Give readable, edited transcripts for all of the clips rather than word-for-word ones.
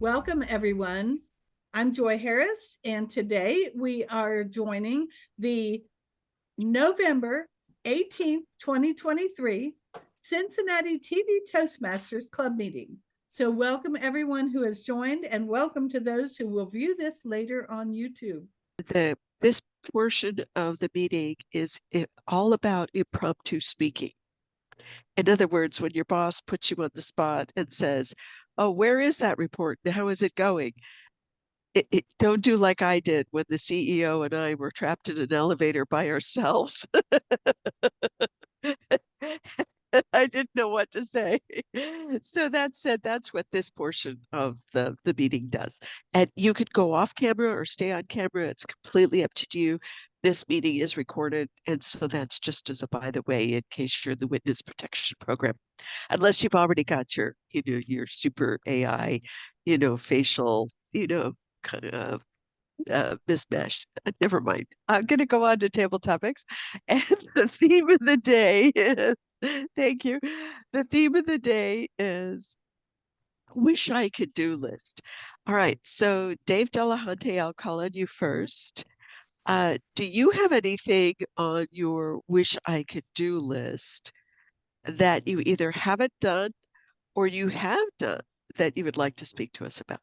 Welcome, everyone. I'm Joy Harris, and today we are joining the November 18th, 2023 Cincinnati TV Toastmasters Club meeting. So welcome everyone who has joined, and welcome to those who will view this later on YouTube. This portion of the meeting is all about impromptu speaking. In other words, when your boss puts you on the spot and says, "Oh, where is that report? How is it going?" Don't do like I did when the CEO and I were trapped in an elevator by ourselves. I didn't know what to say. So that said, that's what this portion of the meeting does. And you could go off camera or stay on camera. It's completely up to you. This meeting is recorded. And so that's just as a by the way, in case you're in the witness protection program, unless you've already got your, your super AI, facial, kind of mismatch. Never mind. I'm going to go on to table topics. And the theme of the day is, thank you. The theme of the day is wish I could do list. All right. So Dave Delahunty, I'll call on you first. Do you have anything on your wish I could do list that you either haven't done or you have done that you would like to speak to us about?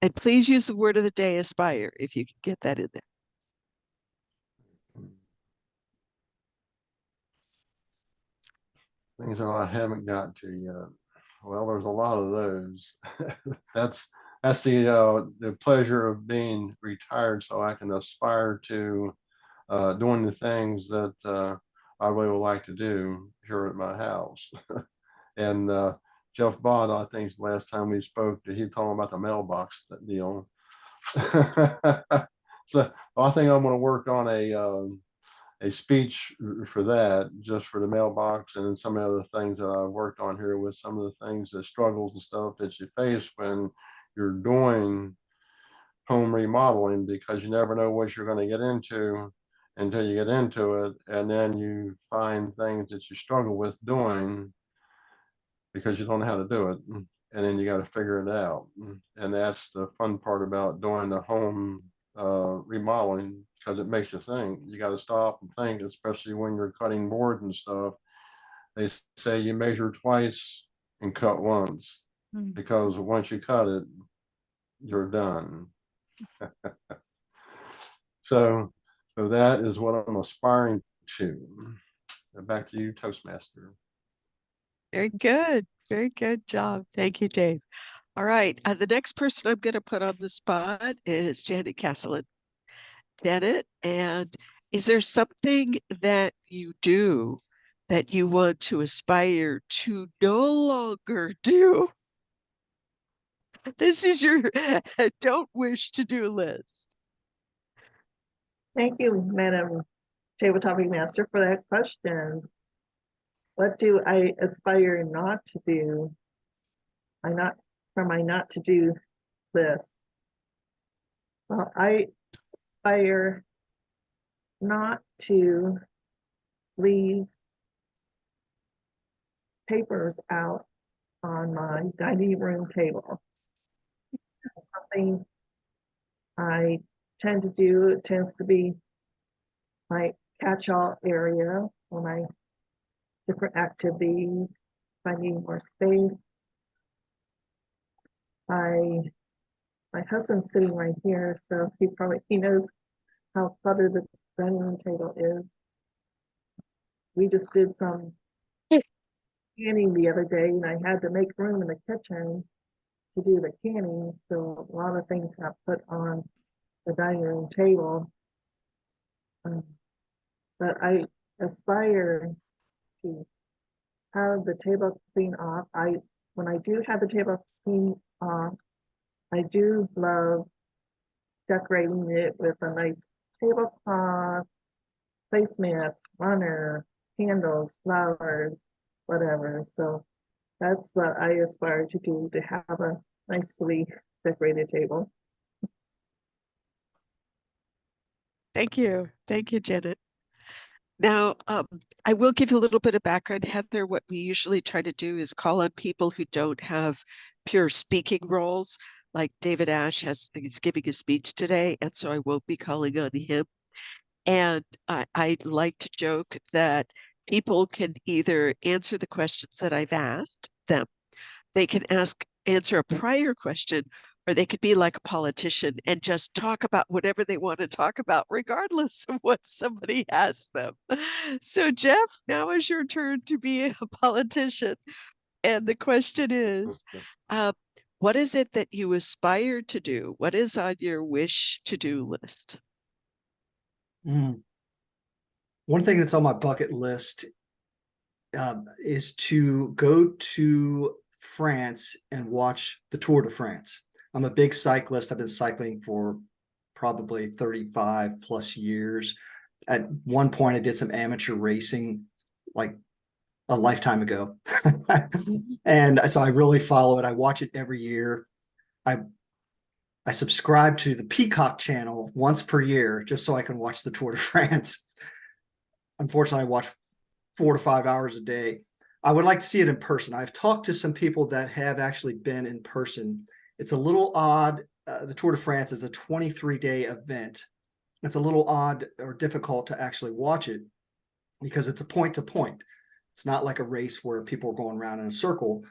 And please use the word of the day, aspire, if you can get that in there. Things that I haven't got to yet. Well, there's a lot of those. that's the pleasure of being retired, so I can aspire to doing the things that I really would like to do here at my house. And Jeff Bott, I think last time we spoke, he talking about the mailbox deal. So I think I'm going to work on a speech for that, just for the mailbox, and then some of the other things that I've worked on here with some of the things, the struggles and stuff that you face when you're doing home remodeling, because you never know what you're going to get into until you get into it, and then you find things that you struggle with doing because you don't know how to do it, and then you got to figure it out. And that's the fun part about doing the home remodeling, because it makes you think. You got to stop and think, especially when you're cutting boards and stuff. They say you measure twice and cut once, because once you cut it, you're done. So that is what I'm aspiring to. Back to you, Toastmaster. Very good. Very good job. Thank you, Dave. All right. The next person I'm going to put on the spot is Janet Kassalen. Janet, and is there something that you do that you want to aspire to no longer do? This is your don't wish to do list. Thank you, Madam Table Topic Master, for that question. What do I aspire not to do? From my not to do list. Well, I aspire not to leave papers out on my dining room table. Something I tend to do. It tends to be my catch-all area for my different activities. If I need more space, my husband's sitting right here, so he knows how cluttered the dining room table is. We just did some canning the other day, and I had to make room in the kitchen to do the canning, so a lot of things got put on the dining room table. But I aspire to have the table clean off. When I do have the table clean off, I do love decorating it with a nice tablecloth, placemats, runner, candles, flowers, whatever. So that's what I aspire to do, to have a nicely decorated table. Thank you. Thank you, Janet. Now, I will give you a little bit of background, Heather. What we usually try to do is call on people who don't have pure speaking roles. Like David Ash he's giving a speech today, and so I won't be calling on him. And I like to joke that people can either answer the questions that I've asked them, they can answer a prior question, or they could be like a politician and just talk about whatever they want to talk about, regardless of what somebody asks them. So, Jeff, now is your turn to be a politician. And the question is, what is it that you aspire to do? What is on your wish to-do list? One thing that's on my bucket list is to go to France and watch the Tour de France. I'm a big cyclist. I've been cycling for probably 35 plus years. At one point, I did some amateur racing like a lifetime ago. And so I really follow it. I watch it every year. I subscribe to the Peacock channel once per year just so I can watch the Tour de France. Unfortunately, I watch 4 to 5 hours a day. I would like to see it in person. I've talked to some people that have actually been in person. It's a little odd. The Tour de France is a 23-day event. It's a little odd or difficult to actually watch it because it's a point to point. It's not like a race where people are going around in a circle.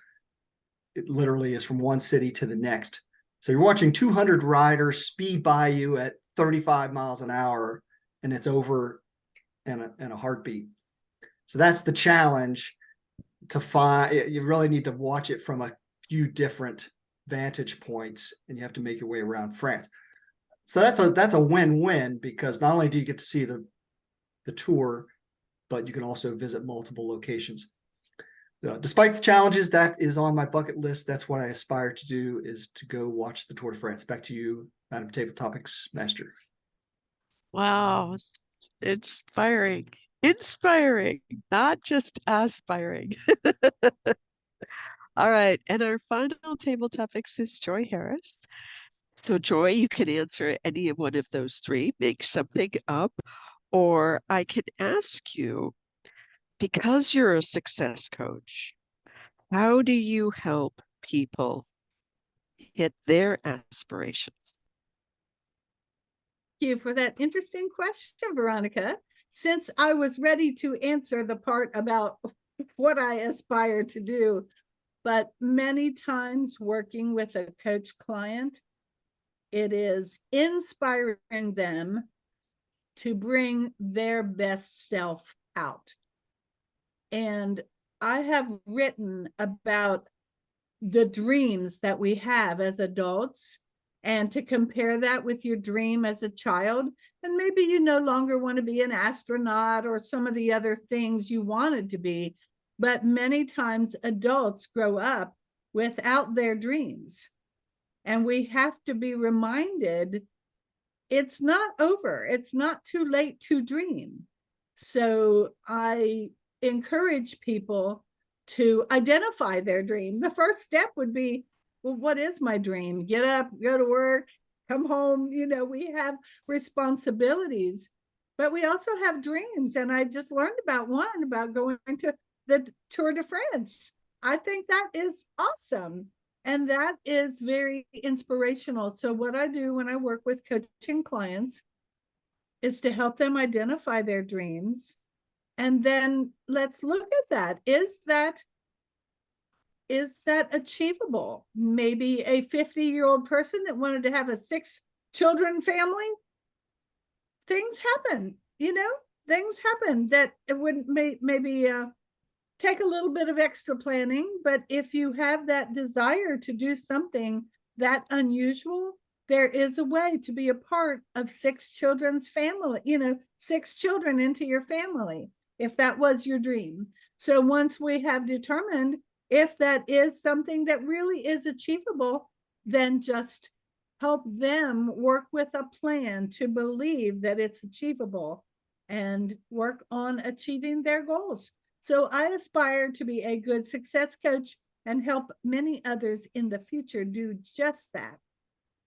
It literally is from one city to the next. So you're watching 200 riders speed by you at 35 miles an hour, and it's over in a heartbeat. So that's the challenge to find. You really need to watch it from a few different vantage points, and you have to make your way around France. So that's a win-win, because not only do you get to see the tour, but you can also visit multiple locations. Despite the challenges, that is on my bucket list. That's what I aspire to do, is to go watch the Tour de France. Back to you, Madam Table Topics Master. Wow, inspiring, not just aspiring. All right, and our final table topics is Joy Harris. So Joy, you can answer any one of those three, make something up, or I can ask you, because you're a success coach, how do you help people hit their aspirations? Thank you for that interesting question, Veronica. Since I was ready to answer the part about what I aspire to do, but many times working with a coach client, it is inspiring them to bring their best self out. And I have written about the dreams that we have as adults, and to compare that with your dream as a child. And maybe you no longer want to be an astronaut or some of the other things you wanted to be, but many times adults grow up without their dreams. And we have to be reminded it's not over. It's not too late to dream. So I encourage people to identify their dream. The first step would be, well, what is my dream? Get up, go to work, come home. You know, we have responsibilities, but we also have dreams. And I just learned about one about going to the Tour de France. I think that is awesome. And that is very inspirational. So what I do when I work with coaching clients is to help them identify their dreams. And then let's look at that. Is that achievable? Maybe a 50-year-old person that wanted to have a 6-children family. Things happen, things happen that it wouldn't maybe take a little bit of extra planning. But if you have that desire to do something that unusual, there is a way to be a part of 6 children's family, 6 children into your family, if that was your dream. So once we have determined if that is something that really is achievable, then just help them work with a plan to believe that it's achievable and work on achieving their goals. So I aspire to be a good success coach and help many others in the future do just that.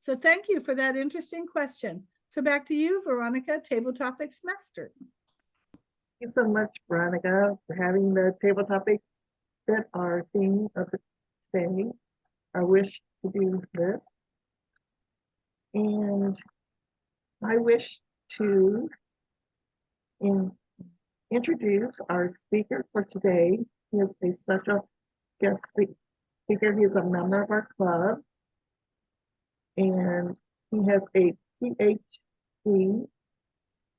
So thank you for that interesting question. So back to you, Veronica, Table Topics Master. Thank you so much, Veronica, for having the table topics that are theme of the day. I wish to do this. And I wish to introduce our speaker for today. He is a special guest speaker. He is a member of our club, and he has a PhD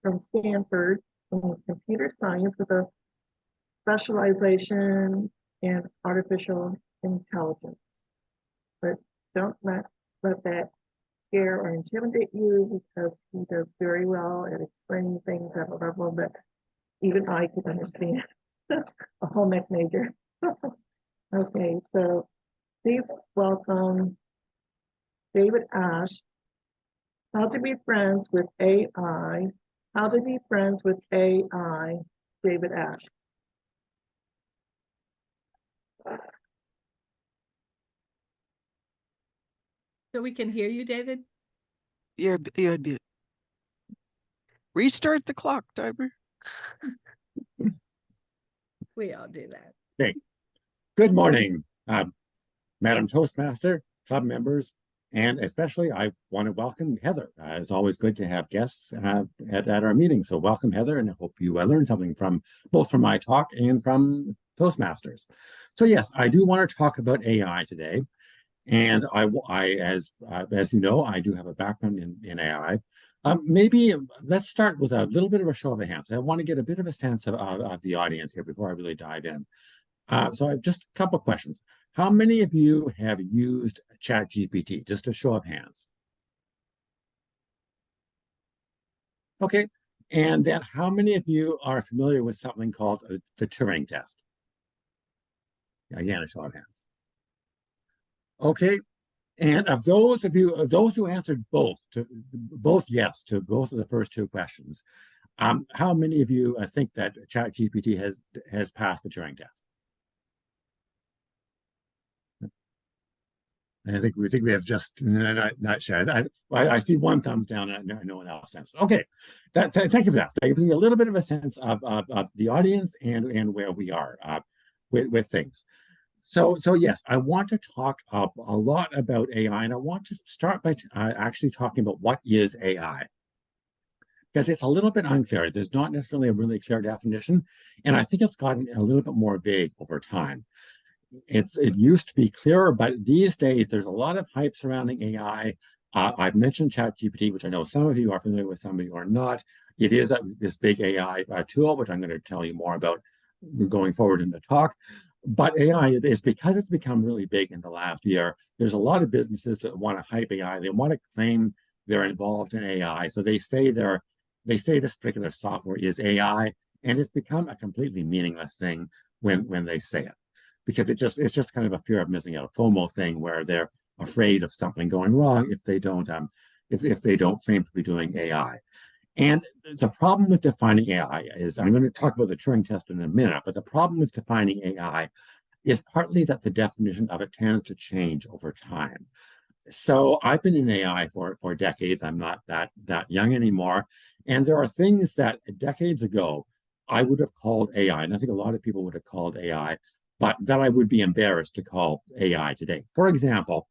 from Stanford in computer science with a specialization in artificial intelligence. But don't let that scare or intimidate you, because he does very well at explaining things at a level that even I could understand. A home ec major. Okay, so please welcome David Ash. How to be friends with AI. How to be friends with AI, David Ash. So we can hear you, David? You're on mute. Restart the clock, timer. We all do that. Okay. Good morning, Madam Toastmaster, club members, and especially I want to welcome Heather. It's always good to have guests at our meeting. So welcome, Heather, and I hope you learned something both from my talk and from Toastmasters. So yes, I do want to talk about AI today. And as you know, I do have a background in AI. Maybe let's start with a little bit of a show of hands. I want to get a bit of a sense of the audience here before I really dive in. So I have just a couple of questions. How many of you have used ChatGPT? Just a show of hands. Okay. And then how many of you are familiar with something called the Turing test? Again, a show of hands. Okay. And of those who answered both yes to both of the first two questions, how many of you think that ChatGPT has passed the Turing test? I think we have just not sure. I see one thumbs down and no one else has. Okay, thank you for that. That gives me a little bit of a sense of the audience and where we are with things. So yes, I want to talk a lot about AI, and I want to start by actually talking about what is AI, because it's a little bit unclear. There's not necessarily a really clear definition, and I think it's gotten a little bit more vague over time. It used to be clearer, but these days there's a lot of hype surrounding AI. I've mentioned ChatGPT, which I know some of you are familiar with, some of you are not. It is this big AI tool, which I'm going to tell you more about going forward in the talk. But AI is, because it's become really big in the last year, there's a lot of businesses that want to hype AI. They want to claim they're involved in AI. So they say this particular software is AI, and it's become a completely meaningless thing when they say it, because it's just kind of a fear of missing out, a FOMO thing, where they're afraid of something going wrong if they don't claim to be doing AI. And the problem with defining AI is, I'm going to talk about the Turing test in a minute, but the problem with defining AI is partly that the definition of it tends to change over time. So I've been in AI for decades. I'm not that young anymore. And there are things that decades ago I would have called AI, and I think a lot of people would have called AI, but that I would be embarrassed to call AI today. For example,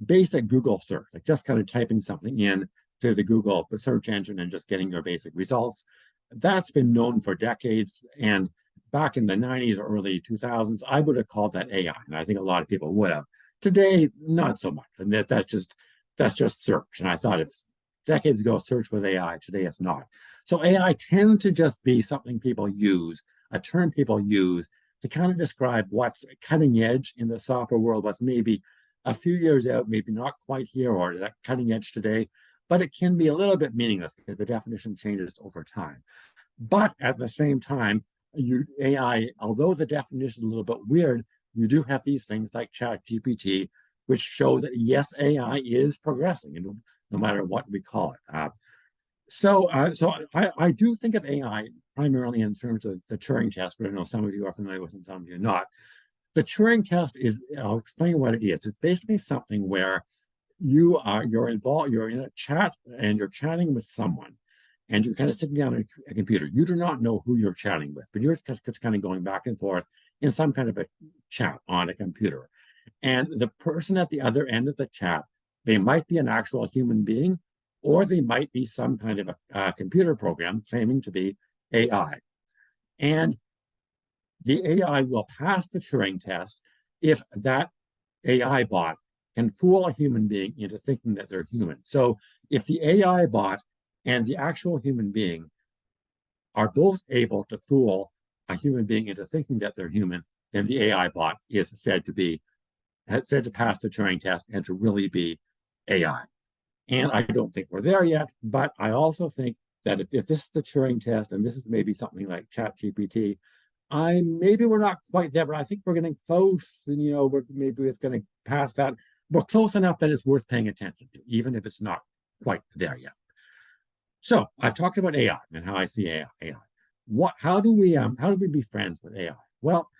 basic Google search, like just kind of typing something in to the Google search engine and just getting your basic results. That's been known for decades. And back in the 90s or early 2000s, I would have called that AI. And I think a lot of people would have. Today, not so much. And that's just search. And I thought it's decades ago, search with AI. Today, it's not. So AI tends to just be something people use, a term people use to kind of describe what's cutting edge in the software world, what's maybe a few years out, maybe not quite here or that cutting edge today, but it can be a little bit meaningless because the definition changes over time. But at the same time, AI, although the definition is a little bit weird, you do have these things like ChatGPT, which show that yes, AI is progressing, and no matter what we call it. So I do think of AI primarily in terms of the Turing test, but I know some of you are familiar with it and some of you are not. The Turing test is, I'll explain what it is. It's basically something where you're involved, you're in a chat and you're chatting with someone, and you're kind of sitting down at a computer. You do not know who you're chatting with, but you're just kind of going back and forth in some kind of a chat on a computer. And the person at the other end of the chat, they might be an actual human being, or they might be some kind of a computer program claiming to be AI. And the AI will pass the Turing test if that AI bot can fool a human being into thinking that they're human. So if the AI bot and the actual human being are both able to fool a human being into thinking that they're human, then the AI bot is said to pass the Turing test and to really be AI. And I don't think we're there yet, but I also think that if this is the Turing test and this is maybe something like ChatGPT, maybe we're not quite there, but I think we're getting close, and maybe it's going to pass that. We're close enough that it's worth paying attention to, even if it's not quite there yet. So I've talked about AI and how I see AI. How do we be friends with AI? Well,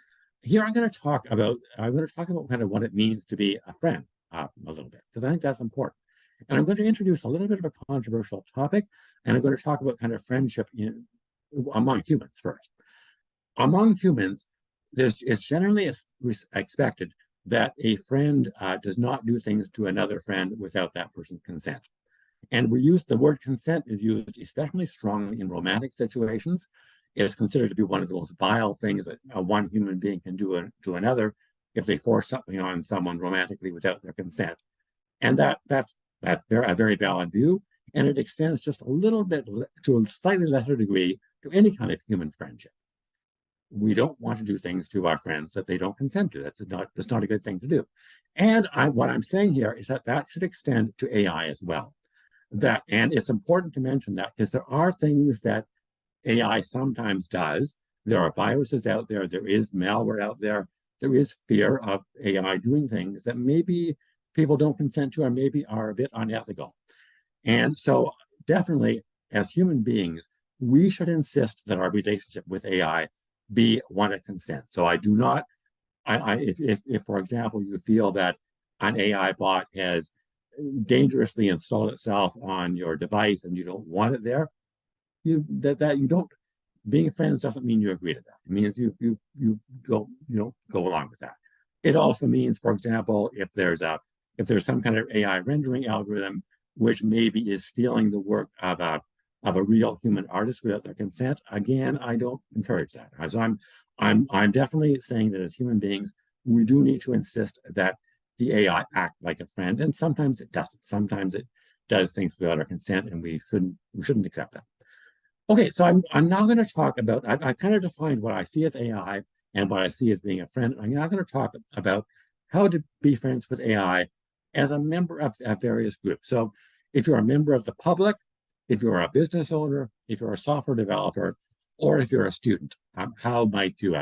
here I'm going to talk about kind of what it means to be a friend a little bit, because I think that's important. And I'm going to introduce a little bit of a controversial topic, and I'm going to talk about kind of friendship among humans first. Among humans, it's generally expected that a friend does not do things to another friend without that person's consent. And the word consent is used especially strongly in romantic situations. It's considered to be one of the most vile things that one human being can do to another if they force something on someone romantically without their consent. And that's a very valid view. And it extends just a little bit to a slightly lesser degree to any kind of human friendship. We don't want to do things to our friends that they don't consent to. That's not a good thing to do. And what I'm saying here is that should extend to AI as well. And it's important to mention that because there are things that AI sometimes does. There are viruses out there. There is malware out there. There is fear of AI doing things that maybe people don't consent to or maybe are a bit unethical. And so definitely, as human beings, we should insist that our relationship with AI be one of consent. So I do not, if for example, you feel that an AI bot has dangerously installed itself on your device and you don't want it there, being friends doesn't mean you agree to that. It means you don't go along with that. It also means, for example, if there's some kind of AI rendering algorithm which maybe is stealing the work of a real human artist without their consent, again, I don't encourage that. So I'm definitely saying that as human beings, we do need to insist that the AI act like a friend, and sometimes it doesn't. Sometimes it does things without our consent, and we shouldn't accept that. Okay, so I'm now going to talk about, I kind of defined what I see as AI and what I see as being a friend. I'm now going to talk about how to be friends with AI as a member of various groups. So if you're a member of the public, if you're a business owner, if you're a software developer, or if you're a student, how might you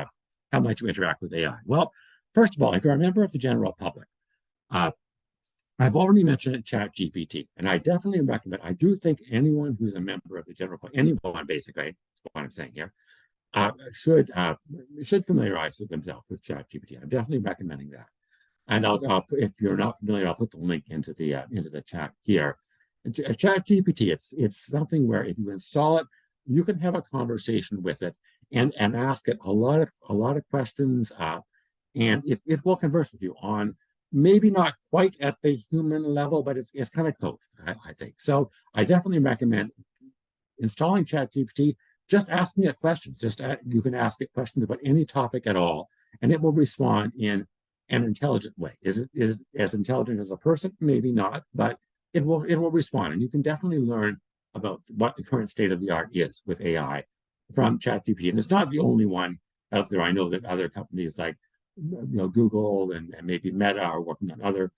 interact with AI? Well, first of all, if you're a member of the general public, I've already mentioned ChatGPT, and I definitely recommend. I do think anyone who's a member of the general public, anyone basically, is what I'm saying here, should familiarize themselves with ChatGPT. I'm definitely recommending that. And if you're not familiar, I'll put the link into the chat here. ChatGPT, it's something where if you install it, you can have a conversation with it and ask it a lot of questions, and it will converse with you on maybe not quite at the human level, but it's kind of close, I think. So I definitely recommend installing ChatGPT. Just asking it questions. You can ask it questions about any topic at all, and it will respond in an intelligent way. Is it as intelligent as a person? Maybe not, but it will respond, and you can definitely learn about what the current state of the art is with AI from ChatGPT. And it's not the only one out there. I know that other companies like Google and maybe Meta are working on other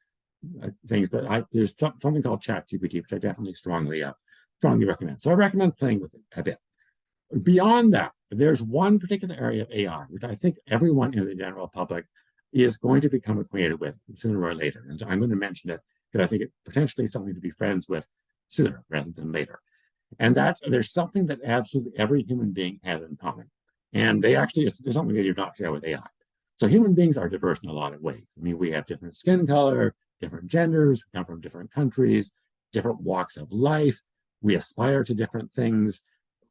things, but there's something called ChatGPT, which I definitely strongly recommend. So I recommend playing with it a bit. Beyond that, there's one particular area of AI which I think everyone in the general public is going to become acquainted with sooner or later. And so I'm going to mention it because I think it's potentially something to be friends with sooner rather than later. And there's something that absolutely every human being has in common. And it's something they do not share with AI. So human beings are diverse in a lot of ways. I mean, we have different skin color, different genders, we come from different countries, different walks of life. We aspire to different things.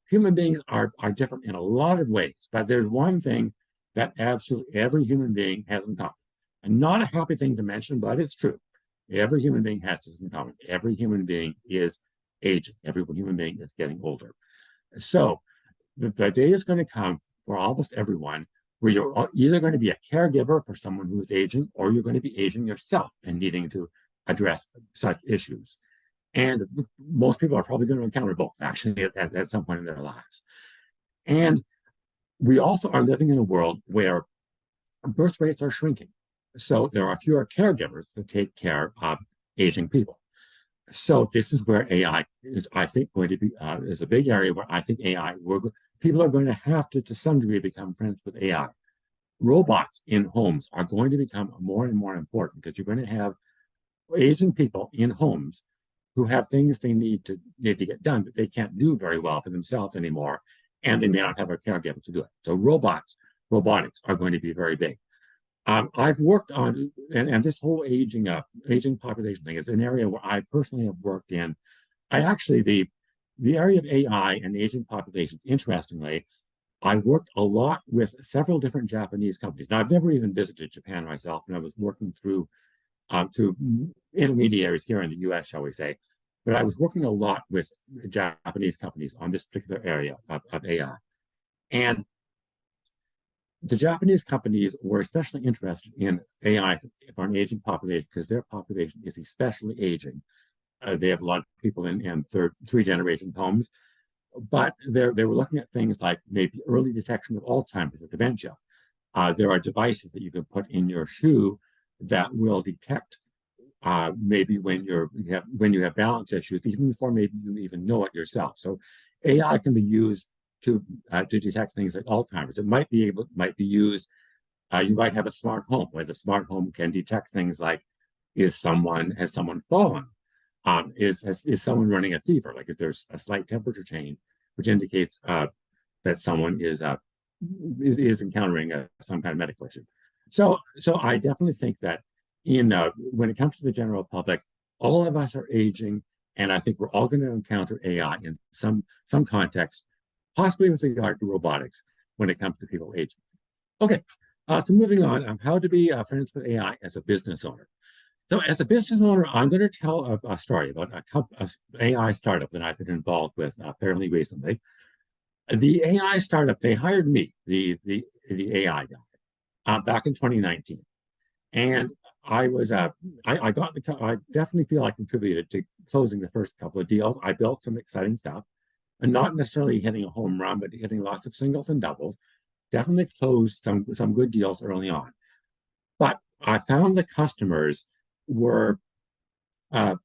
Human beings are different in a lot of ways, but there's one thing that absolutely every human being has in common. And not a happy thing to mention, but it's true. Every human being has this in common. Every human being is aging. Every human being is getting older. So the day is going to come for almost everyone where you're either going to be a caregiver for someone who is aging, or you're going to be aging yourself and needing to address such issues. And most people are probably going to encounter both, actually, at some point in their lives. And we also are living in a world where birth rates are shrinking. So there are fewer caregivers to take care of aging people. So this is where AI is, I think, going to be is a big area where I think people are going to have to some degree, become friends with AI. Robots in homes are going to become more and more important because you're going to have aging people in homes who have things they need to get done that they can't do very well for themselves anymore, and they may not have a caregiver to do it. So robotics are going to be very big. I've worked on, and this whole aging population thing is an area where I personally have worked in. The area of AI and aging populations, interestingly, I worked a lot with several different Japanese companies. Now, I've never even visited Japan myself, and I was working through intermediaries here in the US, shall we say. But I was working a lot with Japanese companies on this particular area of AI. And the Japanese companies were especially interested in AI for an aging population because their population is especially aging. They have a lot of people in three generation homes, but they were looking at things like maybe early detection of Alzheimer's or dementia. There are devices that you can put in your shoe that will detect maybe when you have balance issues, even before maybe you even know it yourself. So AI can be used to detect things like Alzheimer's. It might be used. You might have a smart home where the smart home can detect things like has someone fallen, is someone running a fever, like if there's a slight temperature change, which indicates that someone is encountering some kind of medical issue. So I definitely think that when it comes to the general public, all of us are aging, and I think we're all going to encounter AI in some context, possibly with regard to robotics when it comes to people aging. Okay, so moving on, how to be friends with AI as a business owner. So as a business owner, I'm going to tell a story about an AI startup that I've been involved with fairly recently. The AI startup, they hired me, the AI guy, back in 2019. And I definitely feel I contributed to closing the first couple of deals. I built some exciting stuff, and not necessarily hitting a home run, but hitting lots of singles and doubles. Definitely closed some good deals early on. But I found the customers were a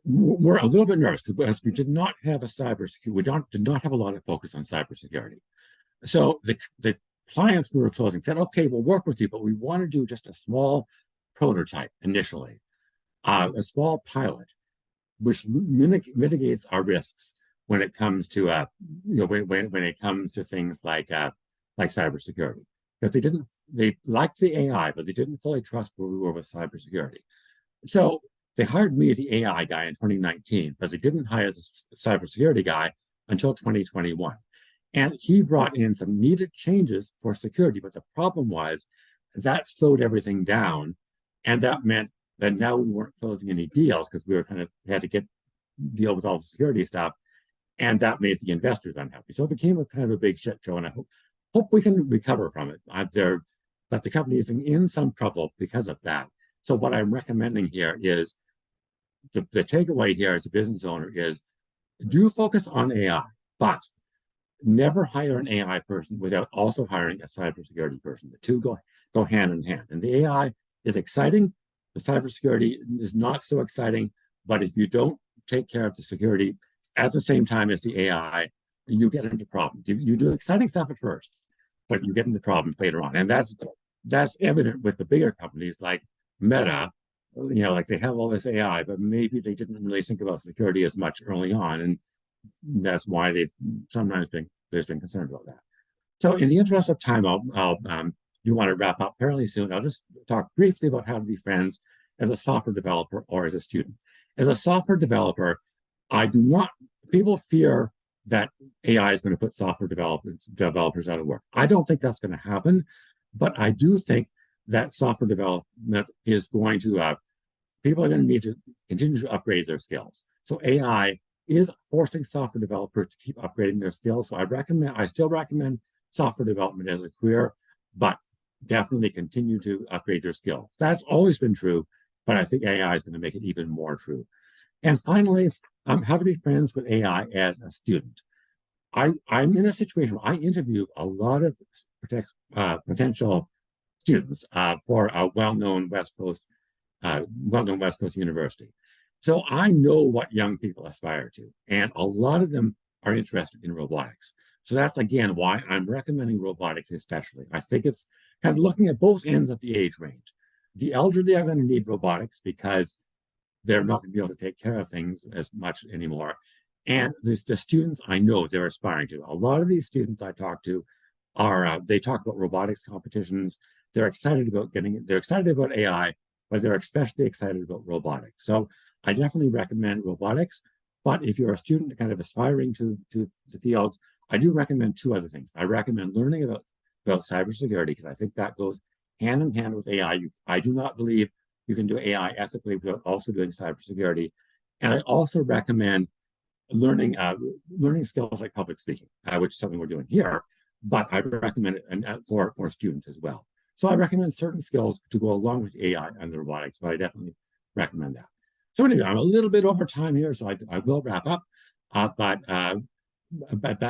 little bit nervous because we did not have a cybersecurity. We did not have a lot of focus on cybersecurity. So the clients we were closing said, "Okay, we'll work with you, but we want to do just a small prototype initially, a small pilot, which mitigates our risks when it comes to when it comes to things like cybersecurity." Because they liked the AI, but they didn't fully trust where we were with cybersecurity. So they hired me, the AI guy, in 2019, but they didn't hire the cybersecurity guy until 2021. And he brought in some needed changes for security, but the problem was that slowed everything down, and that meant that now we weren't closing any deals because we had to deal with all the security stuff, and that made the investors unhappy. So it became a kind of a big shit show, and I hope we can recover from it. But the company is in some trouble because of that. So what I'm recommending here is the takeaway here as a business owner is do focus on AI, but never hire an AI person without also hiring a cybersecurity person. The two go hand in hand. And the AI is exciting. The cybersecurity is not so exciting. But if you don't take care of the security at the same time as the AI, you get into problems. You do exciting stuff at first, but you get into problems later on. And that's evident with the bigger companies like Meta. Like they have all this AI, but maybe they didn't really think about security as much early on. And that's why there's been concern about that. So in the interest of time, you want to wrap up fairly soon. I'll just talk briefly about how to be friends as a software developer or as a student. As a software developer, people fear that AI is going to put software developers out of work. I don't think that's going to happen, but I do think that software development is going to, people are going to need to continue to upgrade their skills. So AI is forcing software developers to keep upgrading their skills. So I still recommend software development as a career, but definitely continue to upgrade your skills. That's always been true, but I think AI is going to make it even more true. And finally, how to be friends with AI as a student. I'm in a situation where I interview a lot of potential students for a well-known West Coast university. So I know what young people aspire to, and a lot of them are interested in robotics. So that's, again, why I'm recommending robotics especially. I think it's kind of looking at both ends of the age range. The elderly are going to need robotics because they're not going to be able to take care of things as much anymore. And the students I know they're aspiring to. A lot of these students I talk to they talk about robotics competitions. They're excited about they're excited about AI, but they're especially excited about robotics. So I definitely recommend robotics. But if you're a student kind of aspiring to the fields, I do recommend two other things. I recommend learning about cybersecurity, because I think that goes hand in hand with AI. I do not believe you can do AI ethically without also doing cybersecurity. And I also recommend learning skills like public speaking, which is something we're doing here, but I recommend it for students as well. So I recommend certain skills to go along with AI and the robotics, but I definitely recommend that. So anyway, I'm a little bit over time here, so I will wrap up. But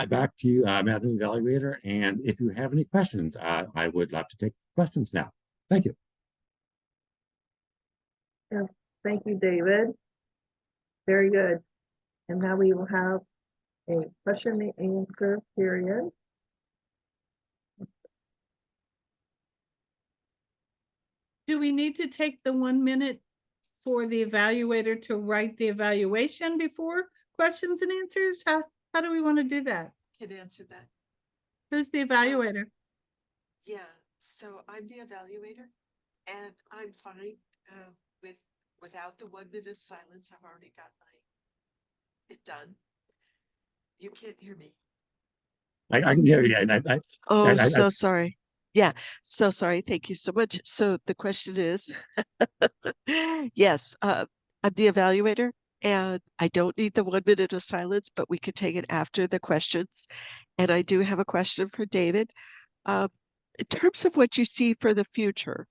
back to you, Madam Evaluator, and if you have any questions, I would love to take questions now. Thank you. Yes, thank you, David. Very good. And now we will have a question and answer period. Do we need to take the 1 minute for the evaluator to write the evaluation before questions and answers? How do we want to do that? Can answer that. Who's the evaluator? Yeah, so I'm the evaluator, and I'm fine without the 1 minute of silence. I've already got it done. You can't hear me. I can hear you. So sorry. Yeah, so sorry. Thank you so much. So the question is, yes, I'm the evaluator, and I don't need the 1 minute of silence, but we could take it after the questions. And I do have a question for David. In terms of what you see for the future,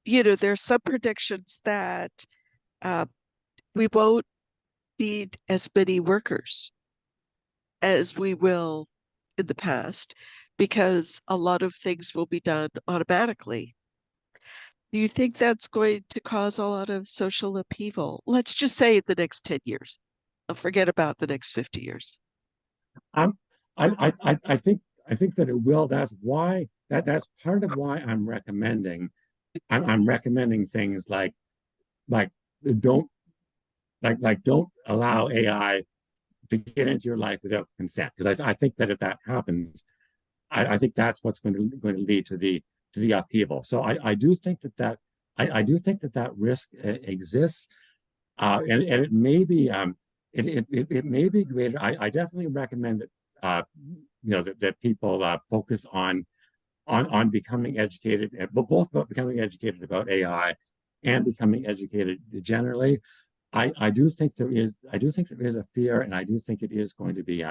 there's some predictions that we won't need as many workers as we will in the past, because a lot of things will be done automatically. Do you think that's going to cause a lot of social upheaval? Let's just say the next 10 years. I'll forget about the next 50 years. I think that it will. That's why that's part of why I'm recommending things like don't allow AI to get into your life without consent, because I think that if that happens, I think that's what's going to lead to the upheaval. So I do think that risk exists, and it may be it may be greater. I definitely recommend that that people focus on becoming educated, but both about becoming educated about AI and becoming educated generally. I do think there is a fear, and I do think it is going to be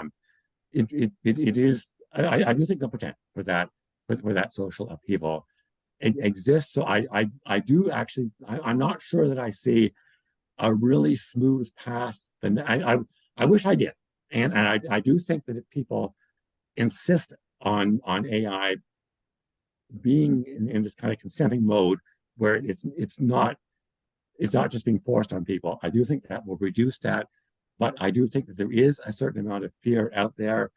it is. I do think the potential for that social upheaval exists. So I do actually. I'm not sure that I see a really smooth path. And I wish I did. And I do think that if people insist on AI being in this kind of consenting mode, where it's not just being forced on people, I do think that will reduce that. But I do think that there is a certain amount of fear out there.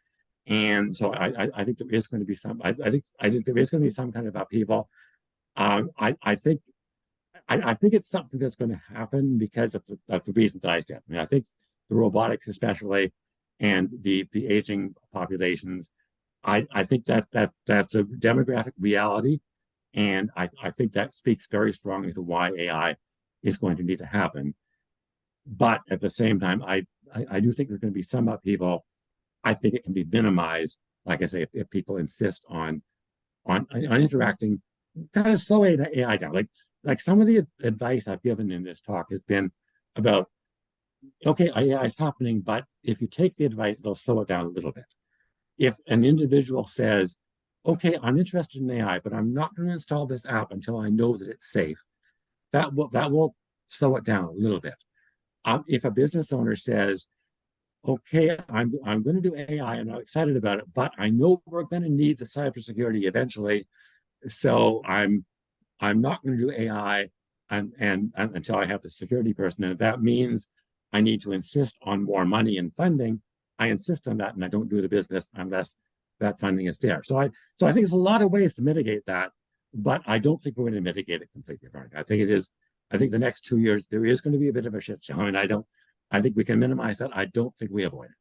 And so I think there is going to be some. I think there is going to be some kind of upheaval. I think it's something that's going to happen because of the reasons that I said. I mean, I think the robotics, especially, and the aging populations. I think that's a demographic reality, and I think that speaks very strongly to why AI is going to need to happen. But at the same time, I do think there's going to be some upheaval. I think it can be minimized, like I say, if people insist on on interacting, kind of slow AI down. Like some of the advice I've given in this talk has been about, okay, AI is happening, but if you take the advice, it'll slow it down a little bit. If an individual says, okay, I'm interested in AI, but I'm not going to install this app until I know that it's safe, that will slow it down a little bit. If a business owner says, okay, I'm going to do AI and I'm excited about it, but I know we're going to need the cybersecurity eventually, so I'm not going to do AI and until I have the security person. And if that means I need to insist on more money and funding, I insist on that, and I don't do the business unless that funding is there. So I think there's a lot of ways to mitigate that, but I don't think we're going to mitigate it completely. I think it is. I think the next 2 years there is going to be a bit of a shit show, and I think we can minimize that. I don't think we avoid it.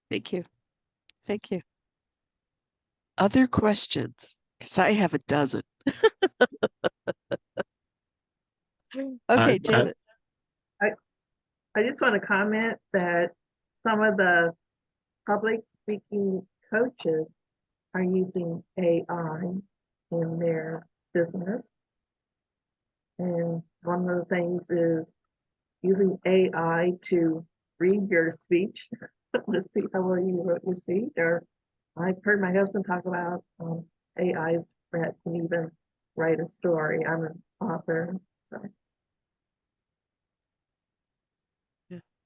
Thank you. Thank you. Other questions? Because I have a dozen. Okay, Janet. I just want to comment that some of the public speaking coaches are using AI in their business. And one of the things is using AI to read your speech to see how well you wrote your speech. Or I've heard my husband talk about AIs that can even write a story. I'm an author. So.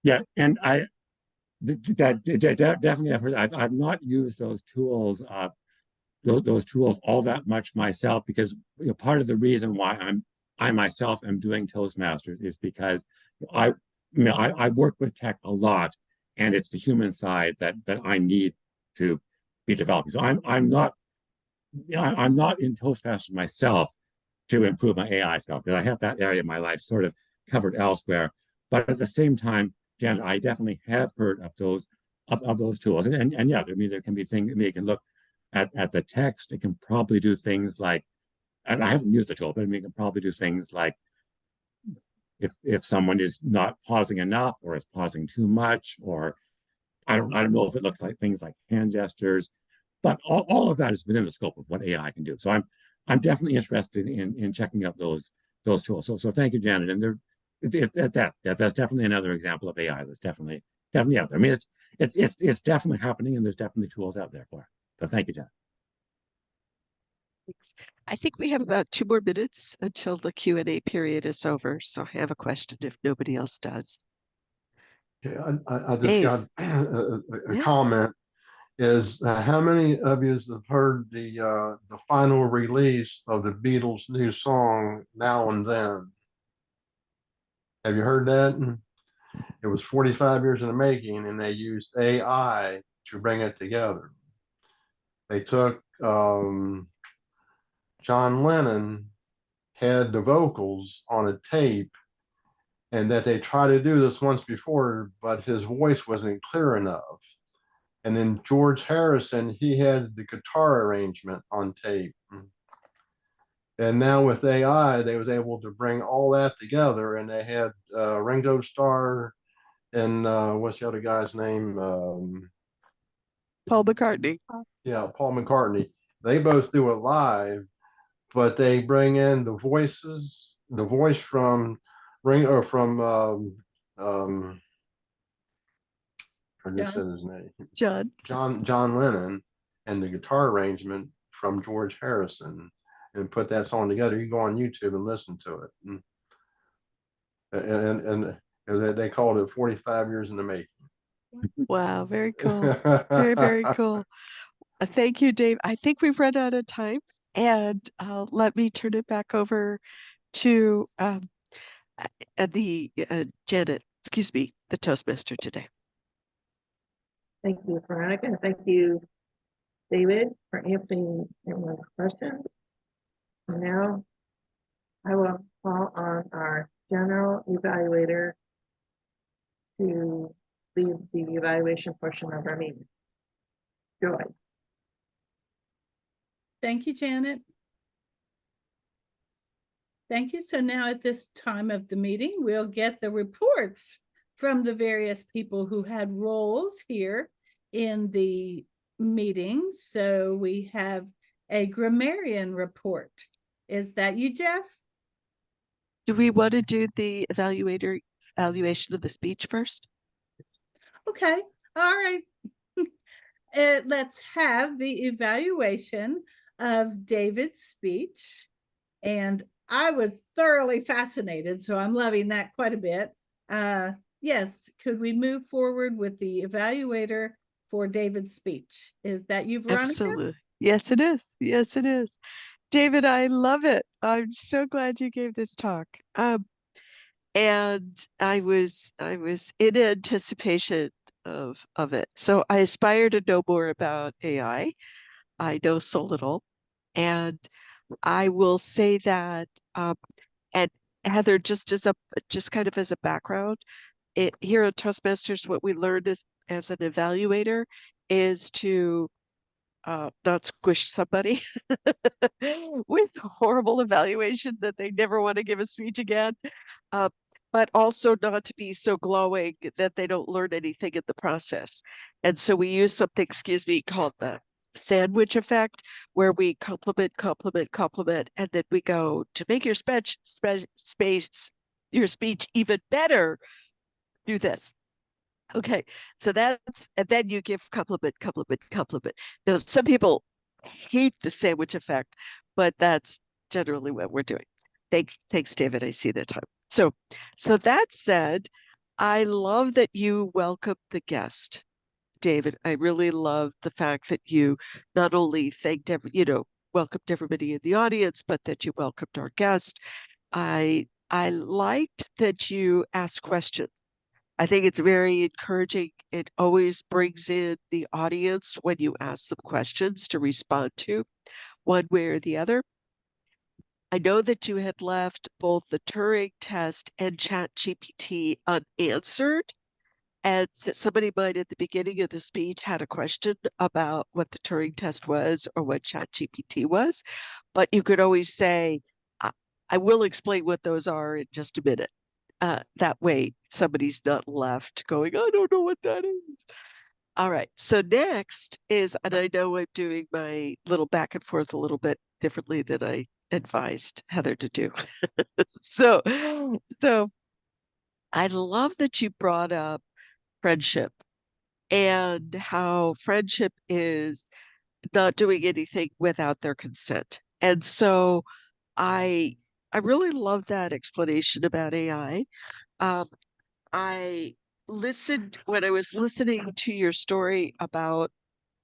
Yeah, and that definitely I've heard. I've not used those tools all that much myself, because part of the reason why I myself am doing Toastmasters is because I work with tech a lot, and it's the human side that I need to be developing. So I'm not in Toastmasters myself to improve my AI stuff, because I have that area of my life sort of covered elsewhere. But at the same time, Janet, I definitely have heard of those tools, and yeah, I mean there can be things. I mean, you can look at the text. It can probably do things like, and I haven't used the tool, but I mean, it can probably do things like if someone is not pausing enough or is pausing too much, or I don't know if it looks like things like hand gestures, but all of that is within the scope of what AI can do. So I'm definitely interested in checking out those tools. So thank you, Janet. And that's definitely another example of AI that's definitely out there. I mean, it's definitely happening, and there's definitely tools out there for it. So thank you, Janet. Thanks. I think we have about 2 more minutes until the Q&A period is over. So I have a question if nobody else does. Yeah, I just Dave. got a Yeah. comment. Is how many of you have heard the final release of the Beatles' new song "Now and Then"? Have you heard that? It was 45 years in the making, and they used AI to bring it together. They took John Lennon had the vocals on a tape, and that they tried to do this once before, but his voice wasn't clear enough. And then George Harrison, he had the guitar arrangement on tape. And now with AI, they was able to bring all that together, and they had Ringo Starr and what's the other guy's name? Paul McCartney. Yeah, Paul McCartney. They both do it live, but they bring in the voice from Ringo, from I just said his name. John Lennon, and the guitar arrangement from George Harrison, and put that song together. You go on YouTube and listen to it. And they called it 45 years in the making. Wow, very cool. Very, very cool. Thank you, Dave. I think we've run out of time, and let me turn it back over to Janet, excuse me, the Toastmaster today. Thank you, Veronica, and thank you, David, for answering everyone's questions. And now I will call on our general evaluator to lead the evaluation portion of our meeting. Joy. Thank you, Janet. Thank you. So now at this time of the meeting, we'll get the reports from the various people who had roles here in the meeting. So we have a grammarian report. Is that you, Jeff? Do we want to do the evaluation of the speech first? Okay, all right. Let's have the evaluation of David's speech. And I was thoroughly fascinated, so I'm loving that quite a bit. Yes, could we move forward with the evaluator for David's speech? Is that you, Veronica? Absolutely. Yes, it is. Yes, it is. David, I love it. I'm so glad you gave this talk. And I was in anticipation of it. So I aspire to know more about AI. I know so little. And I will say that and Heather, just kind of as a background, here at Toastmasters, what we learned as an evaluator is to not squish somebody with horrible evaluation that they never want to give a speech again, uh, but also not to be so glowing that they don't learn anything in the process. And so we use something, excuse me, called the sandwich effect, where we compliment, compliment, compliment, and then we go to make your your speech even better. Do this. Okay, so that's, and then you give compliment, compliment, compliment. Now, some people hate the sandwich effect, but that's generally what we're doing. Thanks, David. I see that time. So that said, I love that you welcome the guest, David. I really love the fact that you not only welcomed everybody in the audience, but that you welcomed our guest. I liked that you asked questions. I think it's very encouraging. It always brings in the audience when you ask them questions to respond to, one way or the other. I know that you had left both the Turing test and ChatGPT unanswered, and that somebody might at the beginning of the speech had a question about what the Turing test was or what ChatGPT was, but you could always say, I will explain what those are in just a minute. That way somebody's not left going, I don't know what that is. All right. So next is, and I know I'm doing my little back and forth a little bit differently than I advised Heather to do. so I love that you brought up friendship and how friendship is not doing anything without their consent. And so I really love that explanation about AI. I listened when I was listening to your story about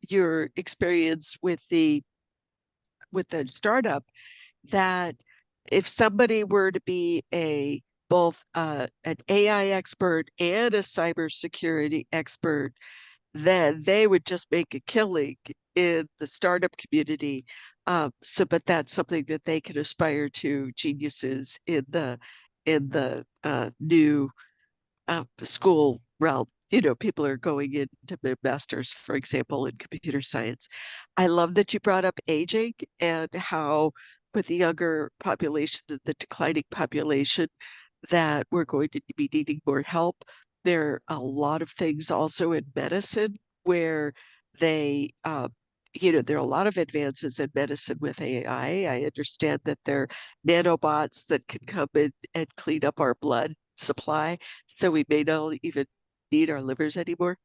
your experience with the startup, that if somebody were to be both an AI expert and a cybersecurity expert, then they would just make a killing in the startup community. But that's something that they can aspire to, geniuses in the new school realm. People are going into the masters, for example, in computer science. I love that you brought up aging and how with the younger population, the declining population, that we're going to be needing more help. There are a lot of things also in medicine where there are a lot of advances in medicine with AI. I understand that there are nanobots that can come in and clean up our blood supply, so we may not even need our livers anymore.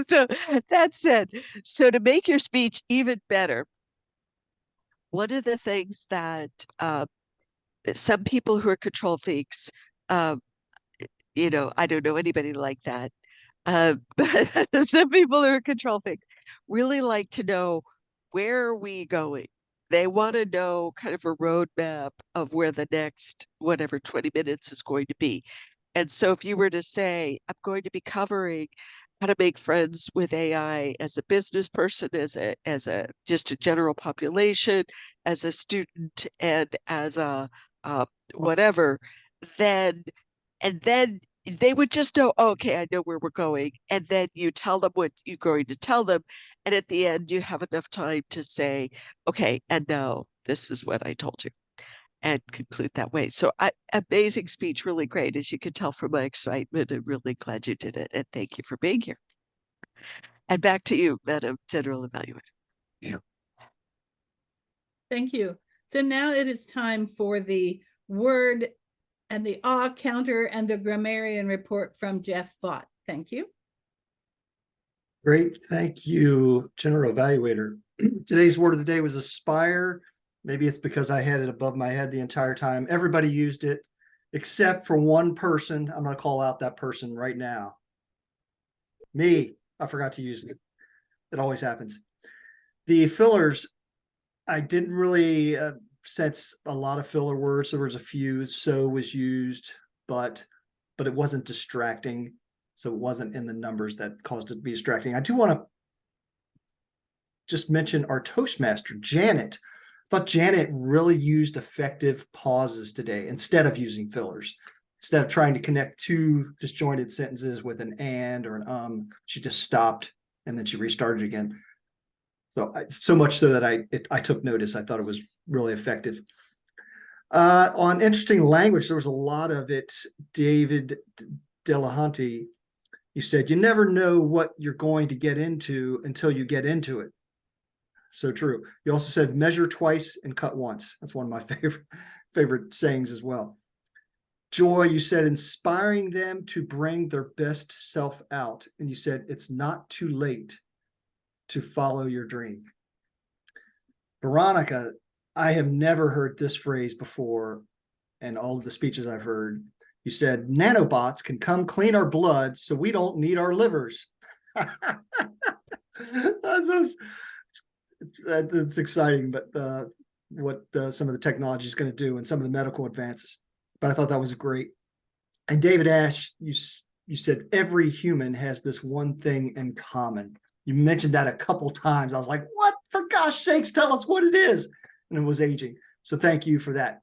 So that said, so to make your speech even better, one of the things that some people who are control freaks, um, I don't know anybody like that, but some people who are control freaks really like to know, where are we going? They want to know kind of a roadmap of where the next whatever 20 minutes is going to be. And so if you were to say, I'm going to be covering how to make friends with AI as a business person, as a just a general population, as a student, and as a whatever, then they would just know, oh, okay, I know where we're going. And then you tell them what you're going to tell them. And at the end, you have enough time to say, okay, and now this is what I told you, and conclude that way. So amazing speech, really great. As you can tell from my excitement, I'm really glad you did it. And thank you for being here. And back to you, Madam General Evaluator. Thank you. So now it is time for the word and the counter and the grammarian report from Jeff Vaught. Thank you. Great, thank you, General Evaluator. Today's word of the day was aspire. Maybe it's because I had it above my head the entire time. Everybody used it, except for one person. I'm going to call out that person right now. Me, I forgot to use it. It always happens. The fillers, I didn't really sense a lot of filler words. There was a few. So was used, but it wasn't distracting. So it wasn't in the numbers that caused it to be distracting. I do want to just mention our Toastmaster, Janet. I thought Janet really used effective pauses today instead of using fillers. Instead of trying to connect two disjointed sentences with an and or an she just stopped and then she restarted again. So much so that I took notice. I thought it was really effective. On interesting language, there was a lot of it. David Delahanty, you said, you never know what you're going to get into until you get into it. So true. You also said measure twice and cut once. That's one of my favorite sayings as well. Joy, you said inspiring them to bring their best self out. And you said it's not too late to follow your dream. Veronica, I have never heard this phrase before in all of the speeches I've heard. You said nanobots can come clean our blood so we don't need our livers. That's exciting, but what some of the technology is going to do and some of the medical advances. But I thought that was great. And David Ash, you said every human has this one thing in common. You mentioned that a couple times. I was like, what? For gosh sakes, tell us what it is. And it was aging. So thank you for that.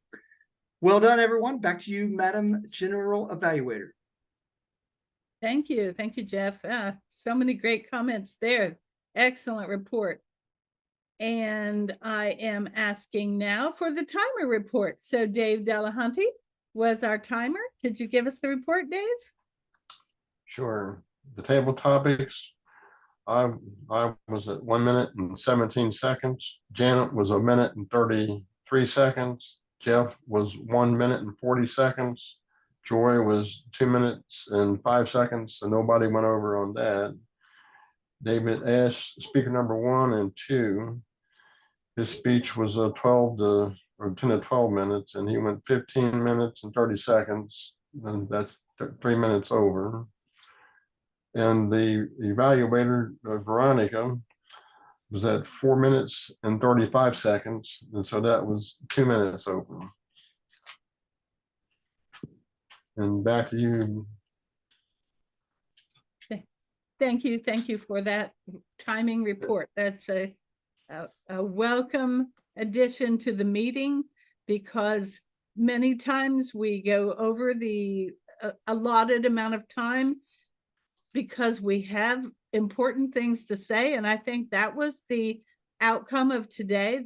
Well done, everyone. Back to you, Madam General Evaluator. Thank you. Thank you, Jeff. So many great comments there. Excellent report. And I am asking now for the timer report. So Dave Delahanty was our timer. Could you give us the report, Dave? Sure. The table topics, I was at 1 minute and 17 seconds. Janet was 1 minute and 33 seconds. Jeff was 1 minute and 40 seconds. Joy was 2 minutes and 5 seconds. So nobody went over on that. David Ash, speaker number 1 and 2. His speech was 10 to 12 minutes, and he went 15 minutes and 30 seconds, and that's 3 minutes over. And the evaluator, Veronica, was at 4 minutes and 35 seconds, and so that was 2 minutes over. And back to you. Thank you for that timing report. That's a welcome addition to the meeting, because many times we go over the allotted amount of time because we have important things to say. And I think that was the outcome of today.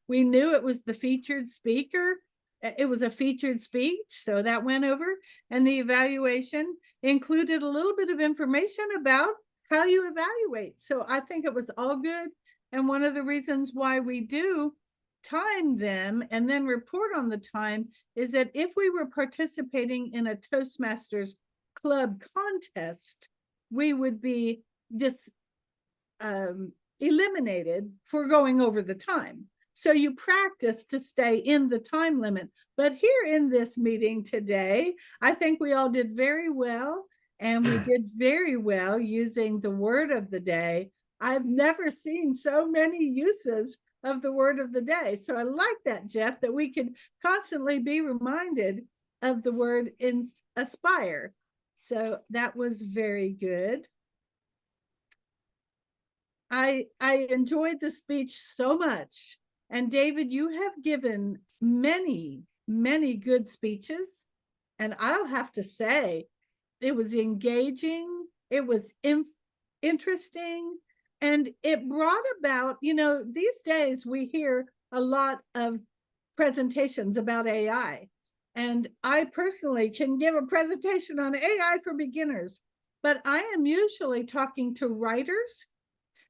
We knew it was the featured speaker. It was a featured speech, so that went over. And the evaluation included a little bit of information about how you evaluate. So I think it was all good. And one of the reasons why we do time them and then report on the time is that if we were participating in a Toastmasters club contest, we would be eliminated for going over the time. So you practice to stay in the time limit. But here in this meeting today, I think we all did very well, and we did very well using the word of the day. I've never seen so many uses of the word of the day. So I like that, Jeff, that we can constantly be reminded of the word aspire. So that was very good. I enjoyed the speech so much. And David, you have given many, many good speeches. And I'll have to say, it was engaging, it was interesting, and it brought about, these days we hear a lot of presentations about AI. And I personally can give a presentation on AI for beginners, but I am usually talking to writers,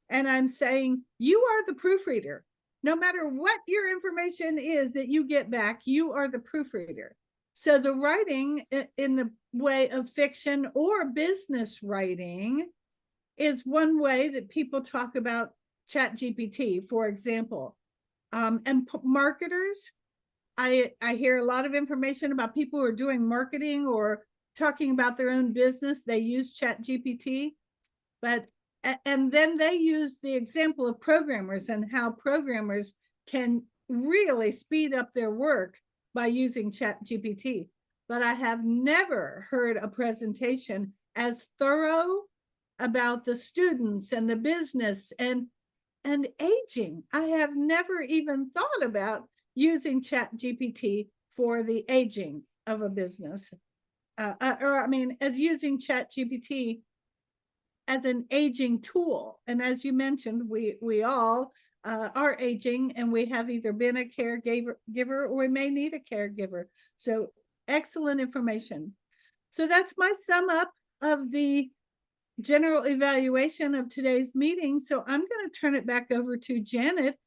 and I'm saying, you are the proofreader. no matter what your information is that you get back, you are the proofreader. So the writing in the way of fiction or business writing is one way that people talk about ChatGPT, for example. And marketers, I hear a lot of information about people who are doing marketing or talking about their own business. They use ChatGPT, and then they use the example of programmers and how programmers can really speed up their work by using ChatGPT. But I have never heard a presentation as thorough about the students and the business and aging. I have never even thought about using ChatGPT for the aging of a business. As using ChatGPT as an aging tool. And as you mentioned, we all are aging, and we have either been a caregiver or we may need a caregiver. So excellent information. So that's my sum up of the general evaluation of today's meeting. So I'm going to turn it back over to Janet